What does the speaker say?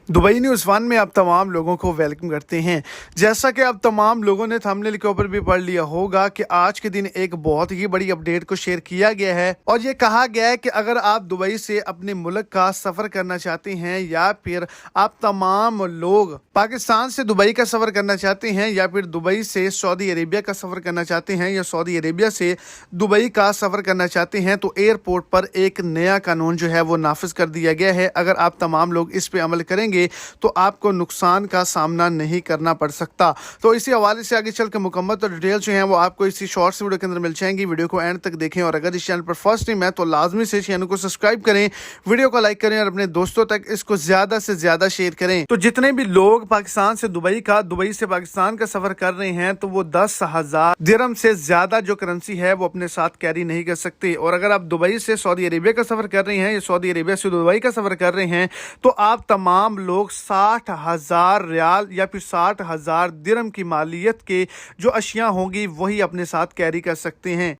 Dubai news one में आप तमाम लोगों को वेलकम करते हैं। जैसा कि आप तमाम लोगों ने थंबनेल के ऊपर भी पढ़ लिया होगा कि आज के दिन एक बहुत ही बड़ी अपडेट को शेयर किया गया है और ये कहा गया है कि अगर आप दुबई से अपने मुल्क का सफ़र करना चाहते हैं या फिर आप तमाम लोग पाकिस्तान से दुबई का सफ़र करना चाहते हैं या फिर दुबई से सऊदी अरेबिया का सफ़र करना चाहते हैं या सऊदी अरेबिया से दुबई का सफ़र करना चाहते हैं तो एयरपोर्ट पर एक नया कानून जो है वो नाफिज कर दिया गया है। अगर आप तमाम लोग इस पे अमल करेंगे तो आपको नुकसान का सामना नहीं करना पड़ सकता। तो इसी हवाले से आगे चल के मुकम्मल तो डिटेल जो है वो आपको इसी शॉर्ट्स वीडियो के अंदर मिल जाएंगी। वीडियो को एंड तक देखें और अगर इस चैनल पर फर्स्ट टाइम है तो लाजमी से चैनल को सब्सक्राइब करें, वीडियो को लाइक करें और अपने दोस्तों तक इसको ज्यादा से ज्यादा शेयर करें। तो जितने भी लोग पाकिस्तान से दुबई से पाकिस्तान का सफर कर रहे हैं तो वो 10,000 दिरहम से ज्यादा जो करेंसी है वो अपने साथ कैरी नहीं कर सकते। और अगर आप दुबई से सऊदी अरेबिया का सफर कर रहे हैं या सऊदी अरेबिया से दुबई का सफर कर रहे हैं तो आप तमाम लोग 60,000 रियाल या फिर 60,000 दिरहम की मालियत के जो अशिया होंगी वही अपने साथ कैरी कर सकते हैं।